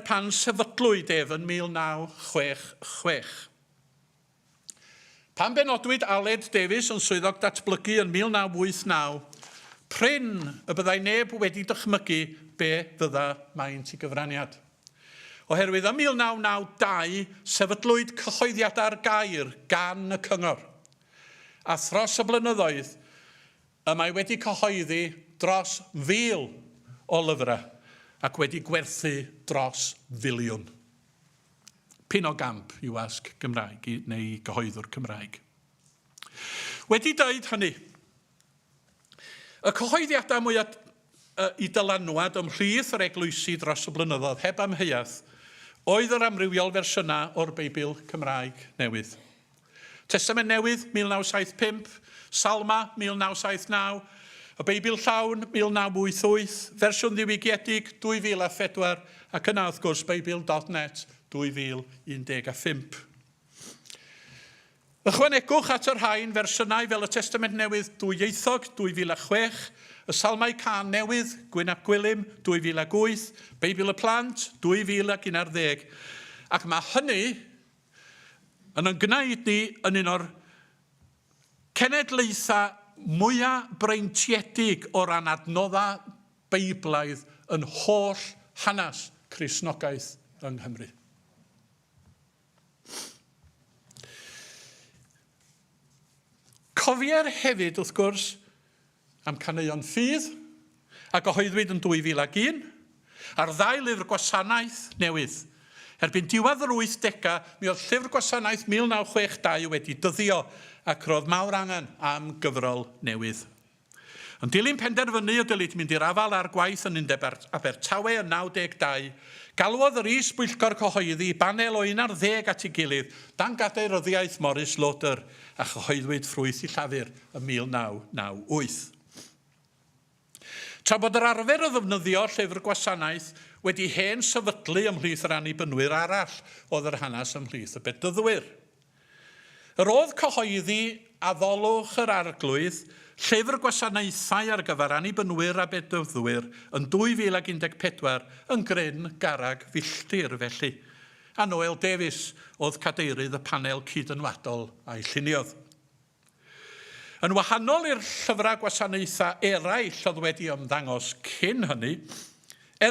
pan sefydlwyd ef yn 1966. Pan benodwyd Aled Davies yn swyddog datblygu yn 1989, prin y byddai neb wedi dychmygu be fydda maint i gyfraniad. Oherwydd ym 1992 sefydlwyd cyhoeddiadau'r gair gan y Cyngor. A thros y blynyddoedd, y mae wedi cyhoeddi dros 1,000 o lyfrau ac wedi gwerthu dros 1,000,000. Pin o gamp i wasg Gymraeg neu gyhoeddwr Cymraeg. Wedi dweud hynny, y cyhoeddiadau mwyaf i dylanwad ymhlith yr eglwysi dros y blynyddoedd heb amheuaeth oedd yr amrywiol fersiynau o'r Beibl Cymraeg newydd. Testament Newydd 1975, Salma 1979, y Beibl Llawn 1988, fersiwn ddiwygiedig 2004 ac yna wrth gwrs Beibl.net 2015. Ychwanegwch at yr rhain fersiynau fel y Testament Newydd Dwyieithog 2006, y Salmau Can Newydd Gwyn ap Gwilym 2008, Beibl y Plant 2011, ac mae hynny yn gwneud ni yn un o'r cenedlaethau mwyaf breintiedig o ran adnoddau Beiblaidd yn holl hanes Cristnogaeth yng Nghymru. Cofier hefyd, wrth gwrs, am Caneuon Ffydd a gyhoeddwyd yn 2001 a'r 2 lyfr gwasanaeth newydd. Erbyn diwedd yr 80au, mi oedd llyfr gwasanaeth 1962 wedi dyddio ac roedd mawr angen am gyfrol newydd. Yn dilyn penderfynu o dylid mynd i'r afal ar gwaith yn Undeb Abertawe yn 92, galwodd yr is-bwyllgor cyhoeddi banel o 11 at ei gilydd dan gadeiryddiaeth Morris Loder a chyhoeddwyd ffrwyth i llafur yn 1998. Tra bod yr arfer o ddefnyddio llyfr gwasanaeth wedi hen sefydlu ymhlith yr Annibynwyr arall oedd yr hanes ymhlith y bedyddwyr. Yr oedd cyhoeddi addolwch yr arglwydd llyfr gwasanaethau ar gyfer Annibynwyr a bedyddwyr yn 2014 yn gryn garag filltir felly. A Noel Davies oedd cadeirydd y panel cydynwadol a'i lluniodd. Yn wahanol i'r llyfrau gwasanaethau eraill oedd wedi ymddangos cyn hynny,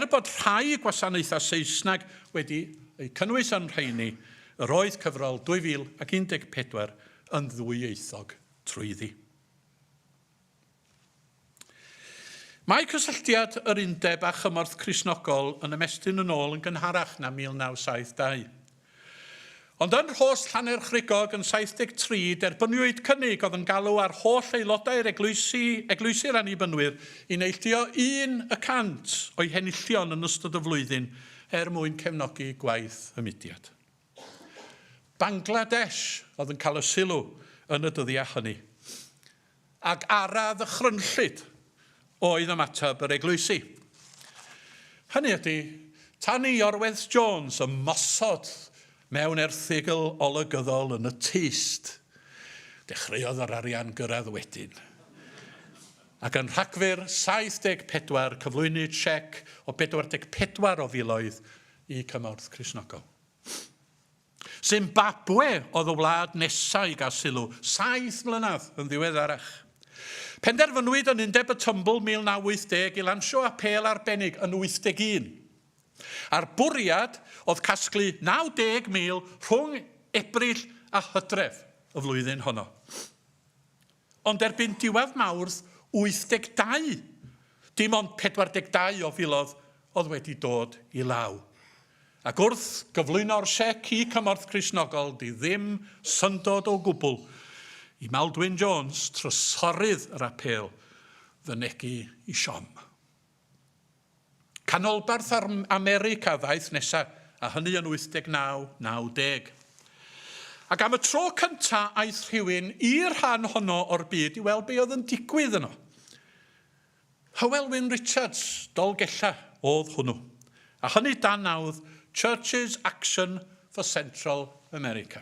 bod rhai gwasanaethau Saesneg wedi eu cynnwys yn rheini, yr oedd cyfrol 2014 yn ddwyieithog trwyddi. Mae cysylltiad yr Undeb a chymorth Cristnogol yn ymestyn yn ôl yn gynharach na 1972. Ond yn Rhos Llanerchrugog yn 73, derbynwyd cynnig oedd yn galw ar holl aelodau'r eglwysi'r Annibynwyr i neillio 100 o'i henillion yn ystod y flwyddyn mwyn cefnogi gwaith y mudiad. Bangladesh oedd yn cael y sylw yn y dyddiau hynny. Ac araf y chrynllyd oedd ymateb yr eglwysi. Hynny ydy, tan i Orwedd Jones ymosod mewn erthygl olygyddol yn y tyst, dechreuodd yr arian gyrraedd wedyn. Ac yn Rhagfyr 74 cyflwynwyd siec o 44 o filoedd i cymorth Cristnogol. Zimbabwe oedd y wlad nesaf i gael sylw, 7 mlynedd yn ddiweddarach. Penderfynwyd yn Undeb y Tymbl 1980 i lansio apel arbennig yn 81. A'r bwriad oedd casglu 90,000 rhwng Ebrill a Hydref y flwyddyn honno. Ond erbyn diwedd Mawrth 82, dim ond 42 o filoedd oedd wedi dod i law. Ac wrth gyflwyno'r siec i cymorth Cristnogol, di ddim syndod o gwbl i Maldwyn Jones trysorydd yr apel fynegu i siom. Canolbarth America ddaeth nesaf, a hynny yn 89-90. Ac am y tro cyntaf aeth rhywun i'r rhan honno o'r byd i weld be oedd yn digwydd yno. Hywelwyn Richards, Dolgella, oedd hwnnw. A hynny dan nawdd Church's Action for Central America.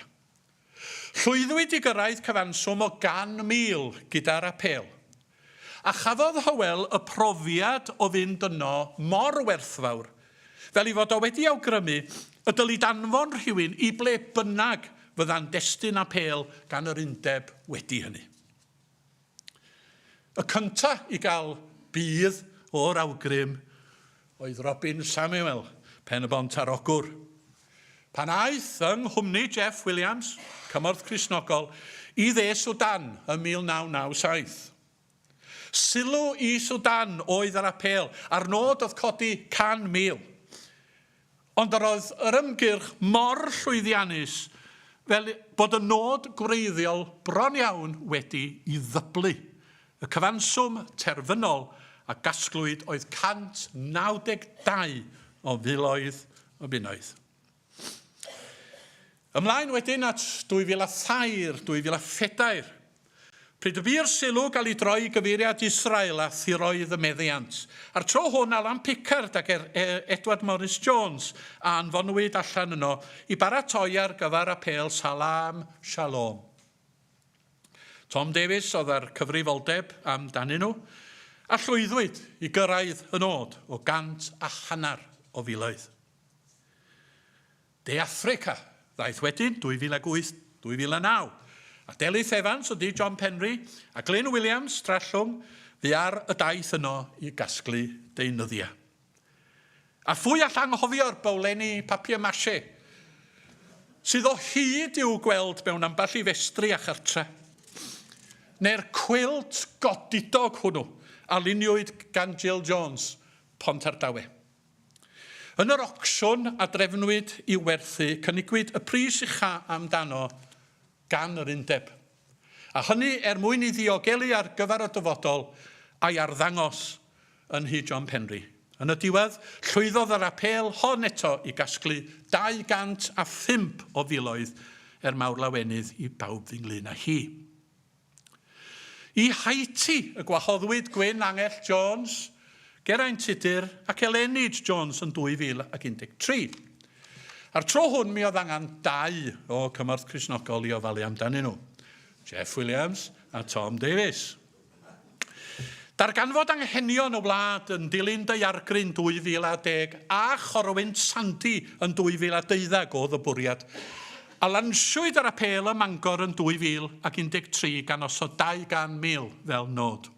Llwyddwyd i gyrraedd cyfanswm o 100,000 gyda'r apel. A chafodd Hywel y profiad o fynd yno mor werthfawr, fel i fod o wedi awgrymu y dylid anfon rhywun i ble bynnag fydda'n destun apel gan yr Undeb wedi hynny. Y cyntaf i gael bydd o'r awgrym oedd Robin Samuel, pen y bont arogwr. Pan aeth yng Nghwmni Jeff Williams, cymorth Cristnogol, i dde Sudan ym 1997. Sylw i Sudan oedd yr apel, a'r nod oedd codi 100,000. Ond yr oedd yr ymgyrch mor llwyddiannus fel bod y nod gwreiddiol bron iawn wedi i ddyblu. Y cyfanswm terfynol a gasglwyd oedd 192 o filoedd o bunnoedd. Ymlaen wedyn at 2003-2004. Pryd y bu'r sylw gael ei droi i gyfeiriad Israel a thiroedd y meddiant. A'r tro hwn Alan Pickard ac Edward Morris Jones a anfonwyd allan yno i baratoi ar gyfer apel Salam Shalom. Tom Davies oedd ar cyfrifoldeb amdanyn nhw, a llwyddwyd i gyrraedd y nod o 150 o filoedd. De Affrica ddaeth wedyn 2008-2009. A Darlith Evans o di John Penry a Glyn Williams Trallwng fi ar y daith yno i gasglu deunyddiau. A phwy all anghofio'r bowlenni papier mâché sydd o hyd i'w gweld mewn ambell i festri a chartre. Neu'r cwilt godidog hwnnw a luniwyd gan Jill Jones, Pontardawe. Yn yr ocsiwn a drefnwyd i werthu, cynigwyd y pris ucha amdano gan yr Undeb. A hynny mwyn i ddiogelu ar gyfer y dyfodol a'i arddangos yn Hy John Penry. Yn y diwedd, llwyddodd yr apel hon eto i gasglu 205 o filoedd mawr lawenydd i bawb ddinglun â hi. I Haiti, y gwahoddwyd Gwyn Angell Jones, Geraint Tudur ac Elenid Jones yn 2013. A'r tro hwn mi oedd angen 2 o cymorth Cristnogol i ofalu amdanyn nhw, Jeff Williams a Tom Davies. Darganfod anghenion y wlad yn dilyn Deiargryn 2010 a chorwynt Sandy yn 2012 oedd y bwriad, a lansiwyd yr apel ym Mangor yn 2013 gan osod 200,000 fel nod.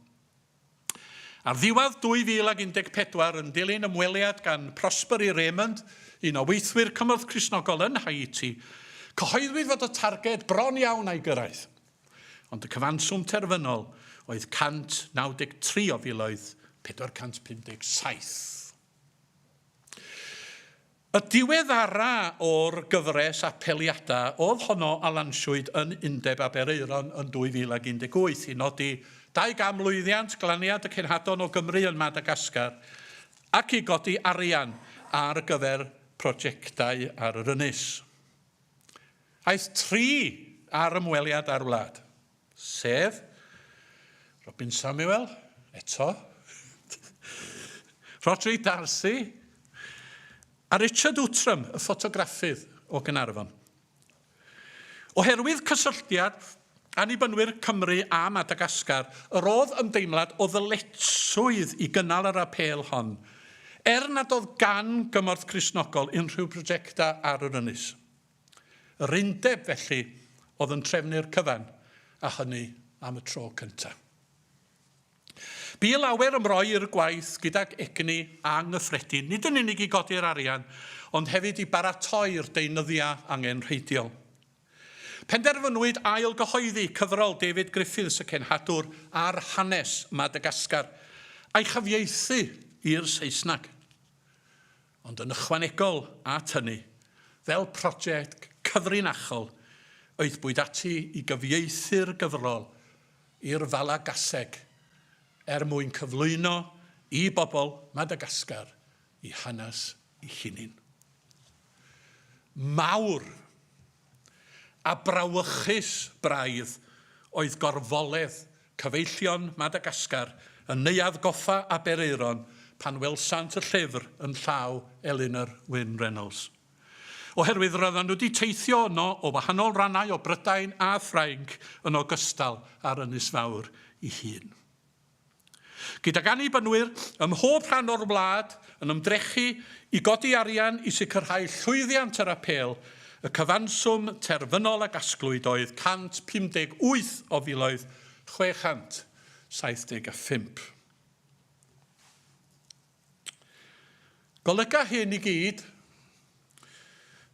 Ar ddiwedd 2014 yn dilyn ymweliad gan Prosperi Raymond, un o weithwyr cymorth Cristnogol yn Haiti, cyhoeddwyd fod y targed bron iawn a'i gyrraedd. Ond y cyfanswm terfynol oedd 193 o filoedd 457. Y diweddara o'r gyfres apeliadau oedd honno a lansiwyd yn Undeb Abereuron yn 2018 i nodi 200 lwyddiant glaniad y cenhadon o Gymru yn Madagascar ac i godi arian ar gyfer prosiectau ar yr ynys. Aeth 3 ar ymweliad ar wlad, sef Robin Samuel, eto, Rodri Darcy a Richard Outram, y ffotograffydd o Gaernarfon. Oherwydd cysylltiad Annibynwyr Cymru a Madagascar, yr oedd ymdeimlad o ddyletswydd i gynnal yr apel hon, nad oedd gan gymorth Cristnogol unrhyw brosiectau ar yr ynys. Yr undeb felly oedd yn trefnu'r cyfan, a hynny am y tro cyntaf. Bu lawer ymroi i'r gwaith gydag egni a nghyffredin, nid yn unig i godi'r arian, ond hefyd i baratoi'r deunyddiau angenrheidiol. Penderfynwyd ail gyhoeddi cyfrol David Griffiths y cenhadwr ar hanes Madagascar a'i chyfieithu i'r Saesneg. Ond yn ychwanegol at hynny, fel prosiect cyfrinachol, oedd bwyd ati i gyfieithu'r gyfrol i'r Falagaseg mwyn cyflwyno i bobl Madagascar i hanes ei hunin. Mawr a brawychus braidd oedd gorfoledd cyfeillion Madagascar yn neuadd goffa Abereiron pan welsant y llyfr yn llaw Elunor Wyn Reynolds. Oherwydd roedden nhw wedi teithio yno o wahanol rannau o Brydain a Ffrainc yn ogystal ar Ynys Fawr ei hun. Gydag Annibynwyr, ym mhob rhan o'r wlad yn ymdrechu i godi arian i sicrhau llwyddiant yr apel, y cyfanswm terfynol a gasglwyd oedd 158 o filoedd 675. Golyga hyn i gyd,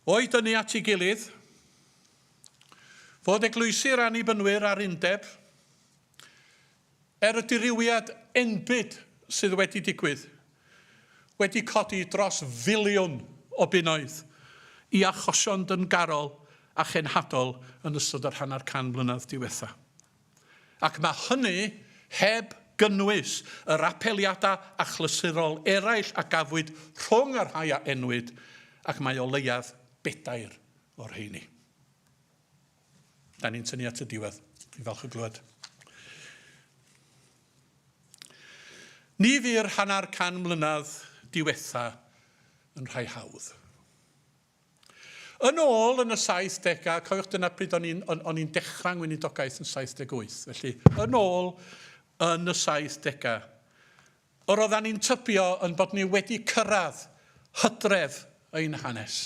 o'i dynnu at ei gilydd, fod eglwysir Annibynwyr ar Undeb, y diriwiad enbyd sydd wedi digwydd, wedi codi dros filiwn o bunnoedd i achosion dyngarol a chenhadol yn ystod yr hanner can mlynedd diwetha. Ac mae hynny heb gynnwys yr apeliadau achlysurol eraill a gafwyd rhwng yr rhai a enwyd, ac mae o leiaf bedair o'r rheini. Da ni'n tynnu at y diwedd. Fi'n falch o glywed. Ni fy'r hanner can mlynedd diwetha yn rhai hawdd. Yn ôl yn y 70au, cofiwch dyna pryd o'n i'n dechrau ngweinidogaeth yn 78, felly yn ôl yn y 70au, yr oeddan ni'n tybio yn bod ni wedi cyrraedd hydref ein hanes.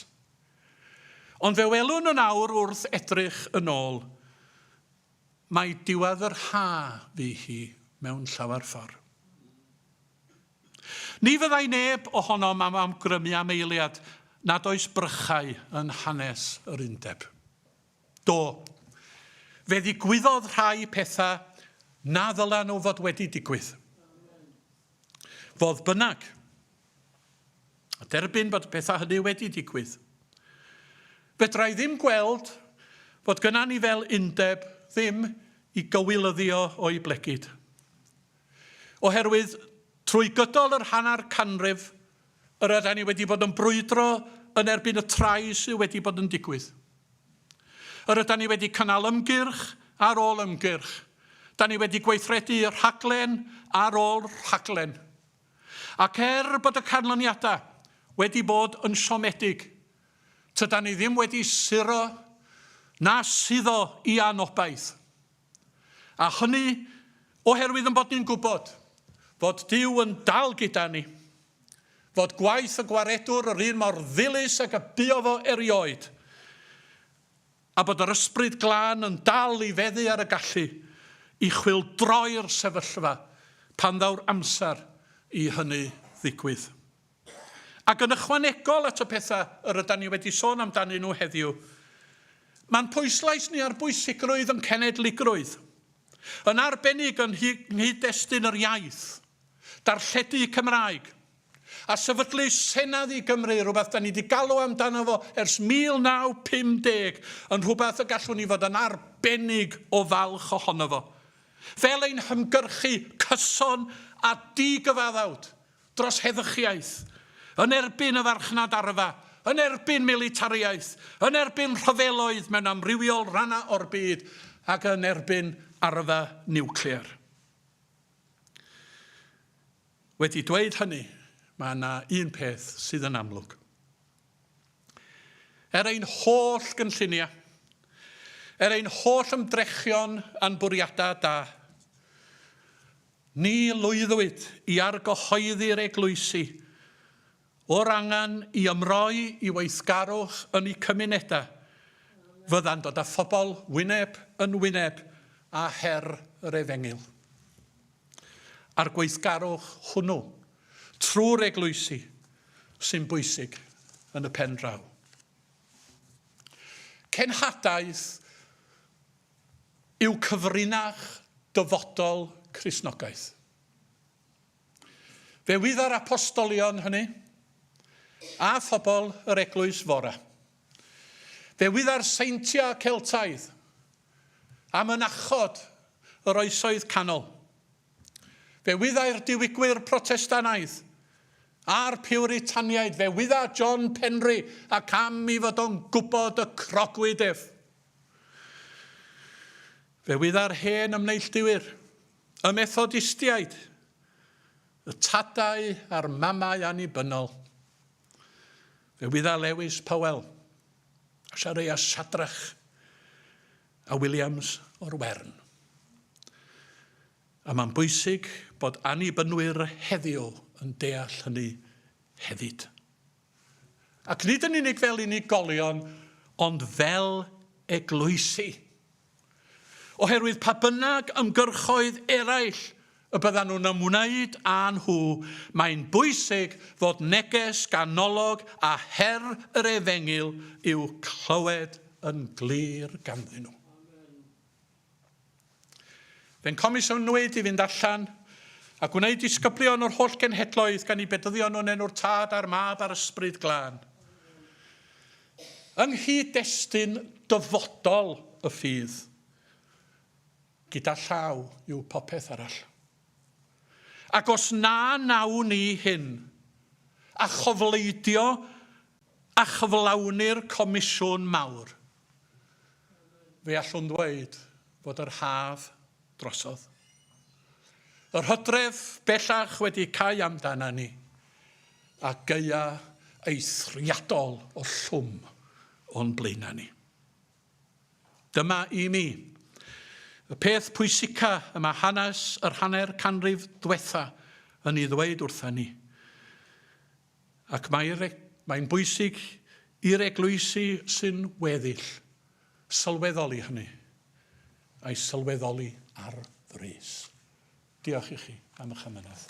Ond fe welwn yn awr wrth edrych yn ôl, mae diwedd yr ha fi hi mewn llawer ffordd. Ni fyddai neb ohonom am amgrymu am eiliad nad oes brychau yn hanes yr Undeb. Do, fe ddigwyddodd rhai pethau na ddylan nhw fod wedi digwydd. Fodd bynnag, a derbyn bod pethau hynny wedi digwydd, fedrai ddim gweld fod gyna ni fel Undeb ddim i gywilyddio o'i blegyd. Oherwydd, trwy gydol yr hanner canrif, yr ydyn ni wedi bod yn brwydro yn erbyn y trais sydd wedi bod yn digwydd. Yr ydyn ni wedi cynnal ymgyrch ar ôl ymgyrch. Da ni wedi gweithredu rhaglen ar ôl rhaglen. Ac bod y canlyniadau wedi bod yn siomedig, tyda ni ddim wedi suro na suddo i anobaith. A hynny oherwydd yn bod ni'n gwybod fod Duw yn dal gyda ni, fod gwaith y gwaredwr yr un mor ddilys ac y buo fo erioed, a bod yr ysbryd glân yn dal i feddu ar y gallu i chwildroi'r sefyllfa pan ddaw'r amser i hynny ddigwydd. Ac yn ychwanegol at y pethau yr ydyn ni wedi sôn amdanyn nhw heddiw, mae'n pwyslais ni ar bwysigrwydd yn cenedligrwydd, yn arbennig yn nghyd-destun yr iaith, darlledu Cymraeg, a sefydlu Senedd i Gymru, rhywbeth da ni wedi galw amdano fo ers 1950, yn rhywbeth y gallwn ni fod yn arbennig o falch ohono fo. Fel ein hymgyrchu cyson a digyfaddawd dros heddychiaeth, yn erbyn y farchnad arfa, yn erbyn militariaeth, yn erbyn rhyfeloedd mewn amrywiol rannau o'r byd, ac yn erbyn arfa niwclear. Wedi dweud hynny, mae yna un peth sydd yn amlwg. Ein holl gynlluniau, ein holl ymdrechion a'n bwriadau da, ni lwyddwyd i argyhoeddi'r eglwysi o'r angen i ymroi i weithgarwch yn eu cymunedau, fydda'n dod â phobl wyneb yn wyneb a her yr efengyl. A'r gweithgarwch hwnnw, trwy'r eglwysi, sy'n bwysig yn y pen draw. Cenhadaeth yw cyfrinach dyfodol Cristnogaeth. Fe wydd ar apostolion hynny, a phobl yr eglwys fora. Fe wydd ar seintiau Celtaidd, a mynachod yr oesoedd canol. Fe wydd ar diwygwyr Protestanaidd, a'r Piwritaniaid. Fe wydd ar John Penry, ac am i fod o'n gwybod y crocwydef. Fe wydd ar hen ymneilltuwyr, y Methodistiaid, y Tadau a'r Mamau Annibynnol. Fe wydd ar Lewis Powell, a Siaria Sadrach, a Williams o'r Wern. A mae'n bwysig bod annibynwyr heddiw yn deall hynny hefyd. Ac nid yn unig fel unigolion, ond fel eglwysi. Oherwydd pa bynnag ymgyrchoedd eraill y byddan nhw'n ymwneud â nhw, mae'n bwysig fod neges ganolog a her yr efengyl i'w clywed yn glir ganddyn nhw. Fe'n comisiynwyd i fynd allan a gwneud disgyblion o'r holl genhedloedd gan I bedyddion nhw'n enw'r Tad a'r Mab a'r Ysbryd Glân. Yng nghyd-destun dyfodol y ffydd, gyda llaw yw popeth arall. Ac os na nawn ni hyn, a chofleidio a chyflawnir comisiwn mawr, fe allwn ddweud fod yr haf drosodd. Yr hydref bellach wedi cael amdana ni, a gaea eithriadol o llwm o'n blaena ni. Dyma I mi, y peth pwysica y mae yr hanner canrif diwetha yn ei ddweud wrtha ni. Ac mae'n bwysig i'r eglwysi sy'n weddill sylweddoli hynny, a'i sylweddoli ar frys. Diolch I chi am eich ymunoedd.